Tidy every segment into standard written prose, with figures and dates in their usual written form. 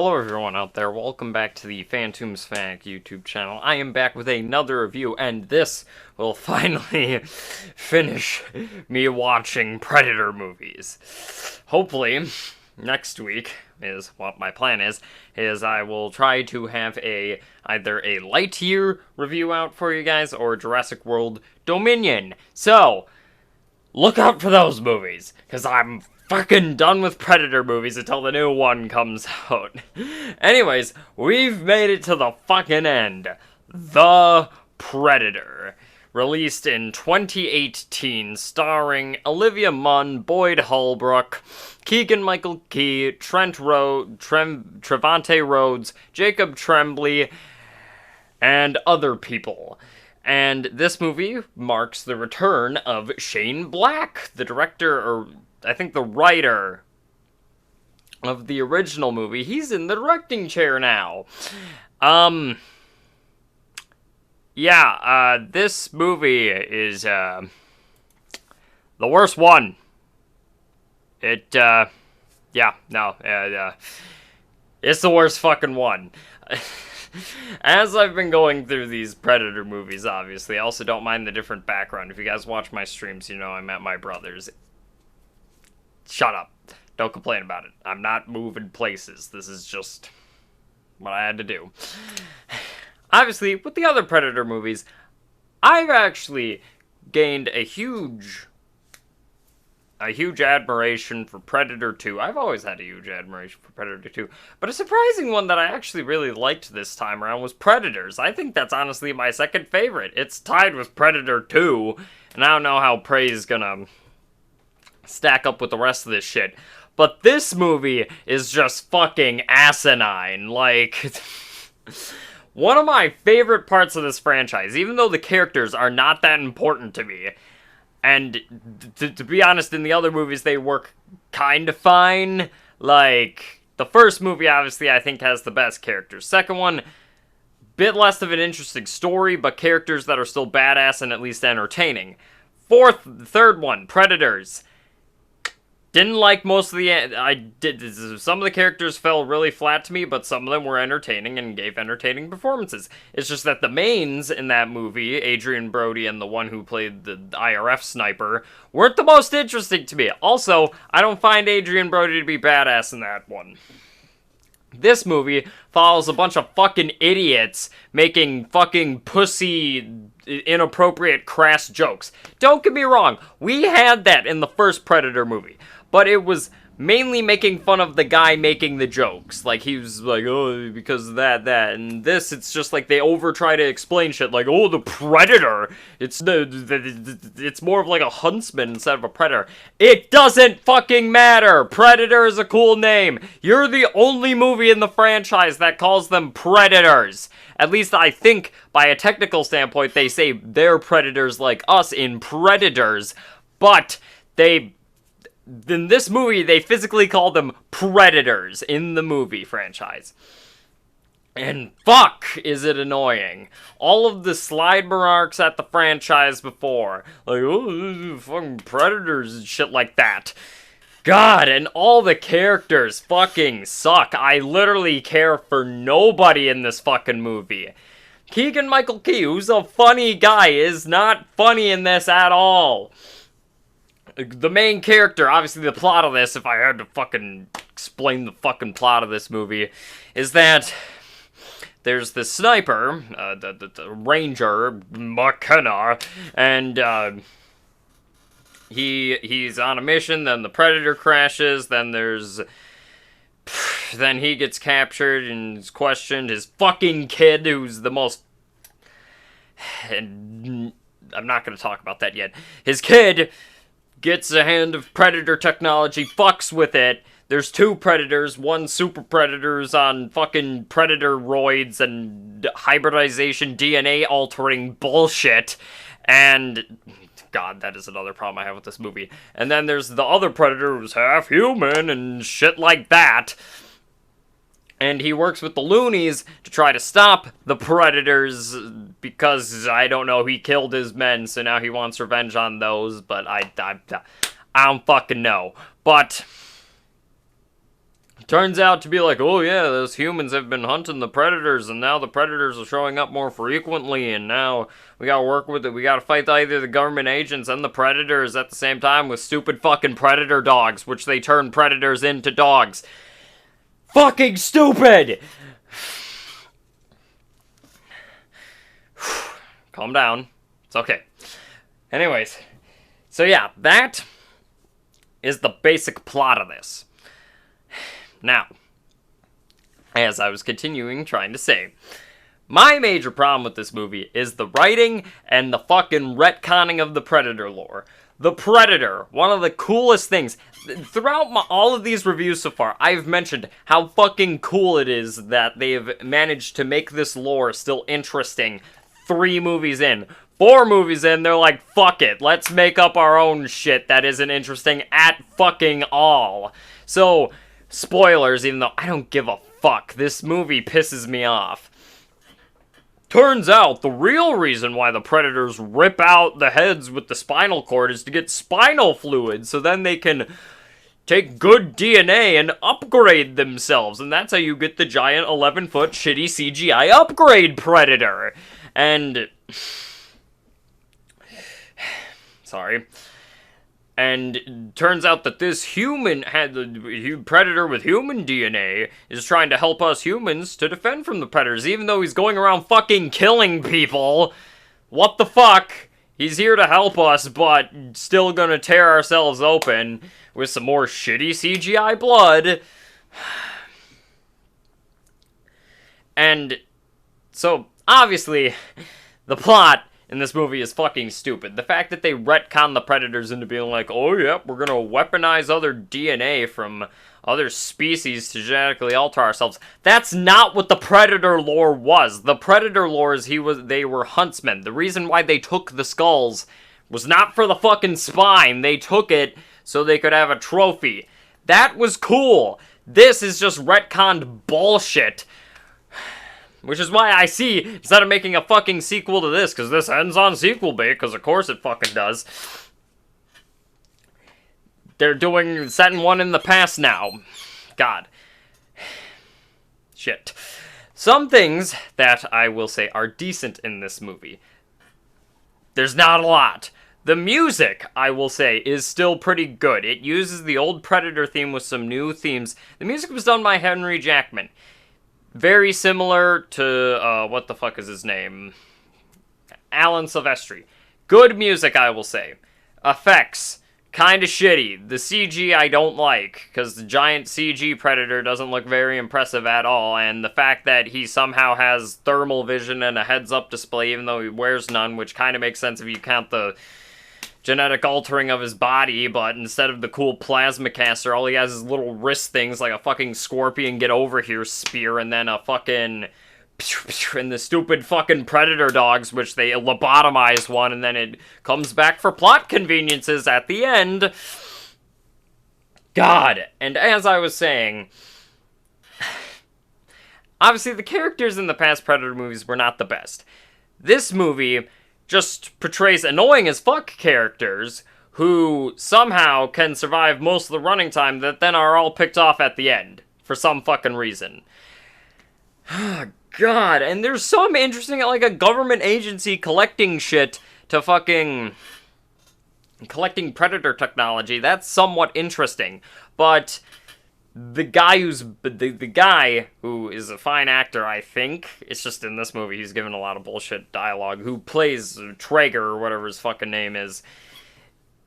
Hello everyone out there, welcome back to the Phantoms Fanatic YouTube channel. I am back with another review, and this will finally finish me watching Predator movies. Hopefully, next week is what my plan is I will try to have either a Lightyear review out for you guys, or Jurassic World Dominion. So, look out for those movies, because I'm fucking done with Predator movies until the new one comes out. Anyways, we've made it to the fucking end. The Predator. Released in 2018, starring Olivia Munn, Boyd Holbrook, Keegan-Michael Key, Trevante Rhodes, Jacob Tremblay, and other people. And this movie marks the return of Shane Black, the director, or I think the writer of the original movie. He's in the directing chair now. This movie is, the worst one. It's the worst fucking one. As I've been going through these Predator movies, obviously, I also don't mind the different background. If you guys watch my streams, you know I'm at my brother's. Shut up. Don't complain about it. I'm not moving places. This is just what I had to do. Obviously, with the other Predator movies, I've actually gained a huge admiration for Predator 2. I've always had a huge admiration for Predator 2. But a surprising one that I actually really liked this time around was Predators. I think that's honestly my second favorite. It's tied with Predator 2, and I don't know how praise is gonna stack up with the rest of this shit. But this movie is just fucking asinine. Like, one of my favorite parts of this franchise, even though the characters are not that important to me, and to be honest, in the other movies they work kind of fine. Like, the first movie obviously I think has the best characters. Second one, bit less of an interesting story, but characters that are still badass and at least entertaining. Third one, Predators. Didn't like most of some of the characters fell really flat to me, but some of them were entertaining and gave entertaining performances. It's just that the mains in that movie, Adrian Brody and the one who played the IRF sniper, weren't the most interesting to me. Also, I don't find Adrian Brody to be badass in that one. This movie follows a bunch of fucking idiots making fucking pussy, inappropriate, crass jokes. Don't get me wrong, we had that in the first Predator movie. But it was mainly making fun of the guy making the jokes. Like, he was like, oh, because of that. And this, it's just like they try to explain shit like, oh, the Predator. It's more of like a huntsman instead of a predator. It doesn't fucking matter. Predator is a cool name. You're the only movie in the franchise that calls them Predators. At least I think, by a technical standpoint, they say they're predators like us in Predators. But in this movie, they physically call them Predators in the movie franchise. And fuck, is it annoying. All of the slide remarks at the franchise before, like, oh, fucking Predators and shit like that. God, and all the characters fucking suck. I literally care for nobody in this fucking movie. Keegan-Michael Key, who's a funny guy, is not funny in this at all. The main character, obviously the plot of this, if I had to fucking explain the fucking plot of this movie, is that there's the sniper, the ranger, McKenna, and he's on a mission, then the Predator crashes, then he gets captured and is questioned. His fucking kid, who's the most... And I'm not going to talk about that yet. His kid gets a hand of Predator technology, fucks with it. There's two Predators, one super Predator's on fucking Predator roids and hybridization DNA altering bullshit. And God, that is another problem I have with this movie. And then there's the other Predator who's half human and shit like that. And he works with the loonies to try to stop the Predators because, I don't know, he killed his men, so now he wants revenge on those, but I don't fucking know. But Turns out to be like, oh yeah, those humans have been hunting the predators, and now the predators are showing up more frequently, and now we gotta work with it. We gotta fight either the government agents and the predators at the same time with stupid fucking predator dogs, which they turn predators into dogs. Fucking stupid! Calm down. It's okay. Anyways, so yeah, that is the basic plot of this. Now, as I was continuing trying to say, my major problem with this movie is the writing and the fucking retconning of the Predator lore. The Predator, one of the coolest things. Throughout all of these reviews so far, I've mentioned how fucking cool it is that they've managed to make this lore still interesting 3 movies in. 4 movies in, they're like, fuck it, let's make up our own shit that isn't interesting at fucking all. So, spoilers, even though I don't give a fuck. This movie pisses me off. Turns out, the real reason why the Predators rip out the heads with the spinal cord is to get spinal fluid, so then they can take good DNA and upgrade themselves. And that's how you get the giant 11-foot shitty CGI upgrade Predator. And... sorry. And it turns out that this human had the predator with human DNA is trying to help us humans to defend from the predators, even though he's going around fucking killing people. What the fuck? He's here to help us, but still gonna tear ourselves open with some more shitty CGI blood. And so, obviously, the plot in this movie is fucking stupid. The fact that they retcon the predators into being like, oh yep, we're gonna weaponize other DNA from other species to genetically alter ourselves. That's not what the predator lore was. The predator lore is they were huntsmen. The reason why they took the skulls was not for the fucking spine. They took it so they could have a trophy. That was cool. This is just retconned bullshit. Which is why I see, instead of making a fucking sequel to this, because this ends on sequel bait, because of course it fucking does, they're setting one in the past now. God. Shit. Some things that I will say are decent in this movie. There's not a lot. The music, I will say, is still pretty good. It uses the old Predator theme with some new themes. The music was done by Henry Jackman. Very similar to, what the fuck is his name? Alan Silvestri. Good music, I will say. Effects, kinda shitty. The CG I don't like, because the giant CG Predator doesn't look very impressive at all, and the fact that he somehow has thermal vision and a heads-up display, even though he wears none, which kinda makes sense if you count the genetic altering of his body, but instead of the cool plasma caster, all he has is little wrist things like a fucking scorpion get over here spear, and then a fucking and the stupid fucking predator dogs, which they lobotomize one, and then it comes back for plot conveniences at the end. God. And as I was saying, obviously the characters in the past Predator movies were not the best. This movie just portrays annoying as fuck characters who somehow can survive most of the running time that then are all picked off at the end for some fucking reason. God, and there's some interesting, like a government agency collecting shit to fucking collecting predator technology. That's somewhat interesting, but the guy who is a fine actor, I think, it's just in this movie he's given a lot of bullshit dialogue, who plays Traeger, or whatever his fucking name is.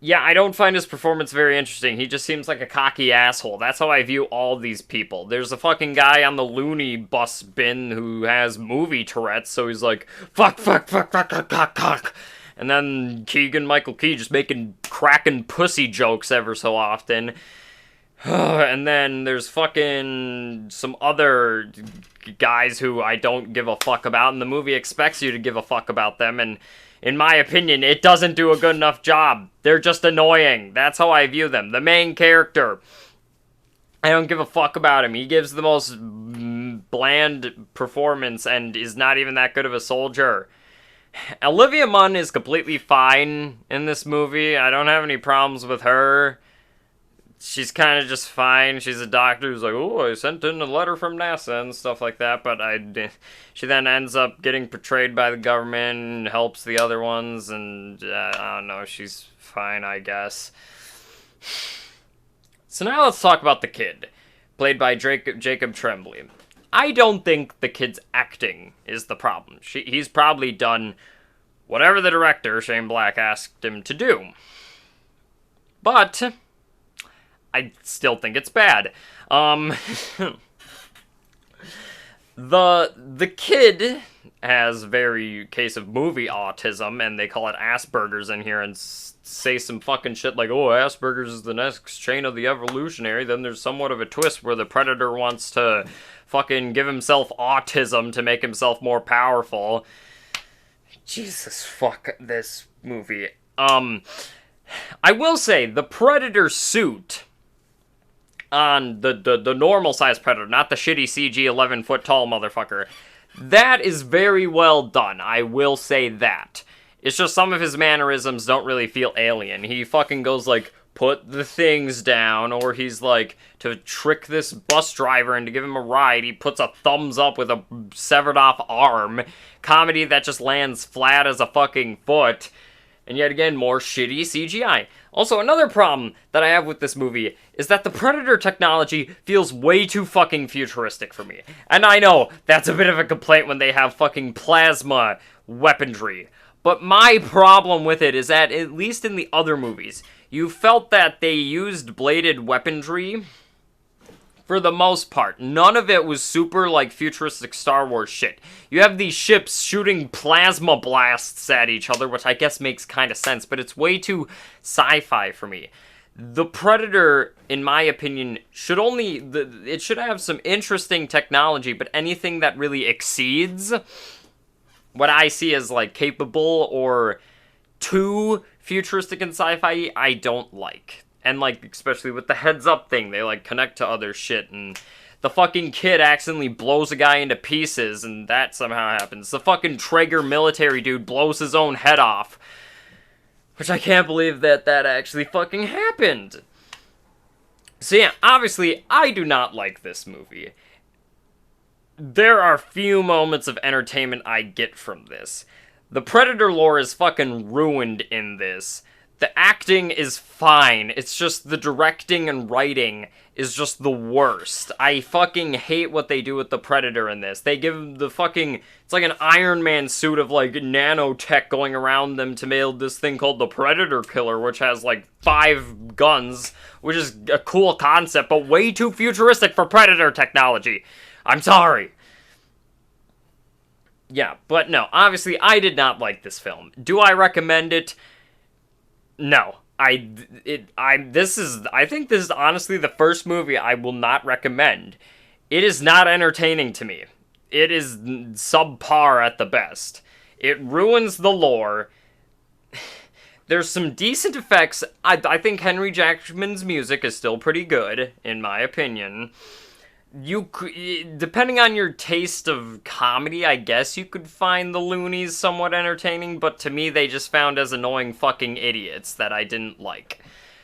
Yeah, I don't find his performance very interesting. He just seems like a cocky asshole. That's how I view all these people. There's a fucking guy on the loony bus bin who has movie Tourette's, so he's like, fuck, cock. And then Keegan-Michael Key just making cracking pussy jokes ever so often. And then there's fucking some other guys who I don't give a fuck about, and the movie expects you to give a fuck about them, and in my opinion, it doesn't do a good enough job. They're just annoying. That's how I view them. The main character, I don't give a fuck about him. He gives the most bland performance and is not even that good of a soldier. Olivia Munn is completely fine in this movie. I don't have any problems with her. she's kind of just fine. She's a doctor who's like, oh, I sent in a letter from NASA and stuff like that. But she then ends up getting portrayed by the government and helps the other ones. And I don't know, she's fine, I guess. So now let's talk about the kid, played by Jacob Tremblay. I don't think the kid's acting is the problem. He's probably done whatever the director, Shane Black, asked him to do. But I still think it's bad. The kid has very case of movie autism, and they call it Asperger's in here, and say some fucking shit like, oh, Asperger's is the next chain of the evolutionary. Then there's somewhat of a twist where the Predator wants to fucking give himself autism to make himself more powerful. Jesus, fuck this movie. I will say, the Predator suit on the normal size Predator, not the shitty CG 11-foot tall motherfucker, that is very well done. I will say that. It's just some of his mannerisms don't really feel alien. He fucking goes like, put the things down, or he's like, to trick this bus driver and to give him a ride, he puts a thumbs up with a severed off arm. Comedy that just lands flat as a fucking foot. And yet again, more shitty CGI. Also, another problem that I have with this movie is that the Predator technology feels way too fucking futuristic for me. And I know, that's a bit of a complaint when they have fucking plasma weaponry. But my problem with it is that, at least in the other movies, you felt that they used bladed weaponry for the most part. None of it was super, like, futuristic Star Wars shit. You have these ships shooting plasma blasts at each other, which I guess makes kind of sense, but it's way too sci-fi for me. The Predator, in my opinion, it should have some interesting technology, but anything that really exceeds what I see as, like, capable or too futuristic and sci-fi, I don't like. And, like, especially with the heads-up thing, they, like, connect to other shit, and the fucking kid accidentally blows a guy into pieces, and that somehow happens. The fucking Traeger military dude blows his own head off, which I can't believe that actually fucking happened. So yeah, obviously, I do not like this movie. There are few moments of entertainment I get from this. The Predator lore is fucking ruined in this. The acting is fine. It's just the directing and writing is just the worst. I fucking hate what they do with the Predator in this. They give him the fucking... It's like an Iron Man suit of, like, nanotech going around them to make this thing called the Predator Killer, which has, like, 5 guns, which is a cool concept, but way too futuristic for Predator technology. I'm sorry. Yeah, but no, obviously, I did not like this film. Do I recommend it? No. I think this is honestly the first movie I will not recommend. It is not entertaining to me. It is subpar at the best. It ruins the lore. There's some decent effects. I think Henry Jackman's music is still pretty good, in my opinion. Depending on your taste of comedy, I guess you could find the loonies somewhat entertaining, but to me, they just found as annoying fucking idiots that I didn't like.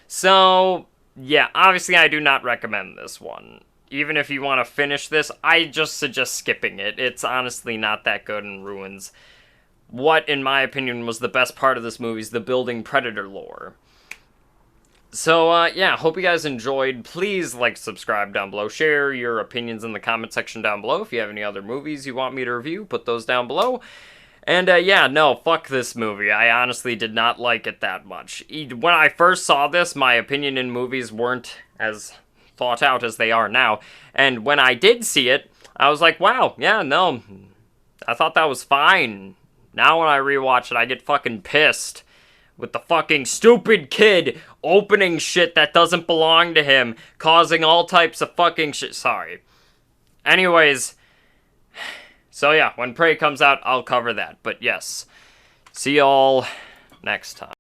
So, yeah, obviously I do not recommend this one. Even if you want to finish this, I just suggest skipping it. It's honestly not that good and ruins what, in my opinion, was the best part of this movie, is the building Predator lore. So, yeah, hope you guys enjoyed. Please like, subscribe down below. Share your opinions in the comment section down below. If you have any other movies you want me to review, put those down below. And, yeah, no, fuck this movie. I honestly did not like it that much. When I first saw this, my opinion in movies weren't as thought out as they are now. And when I did see it, I was like, wow, yeah, no, I thought that was fine. Now when I rewatch it, I get fucking pissed. With the fucking stupid kid opening shit that doesn't belong to him, causing all types of fucking shit. Sorry. Anyways, so yeah, when Prey comes out, I'll cover that. But yes, see y'all next time.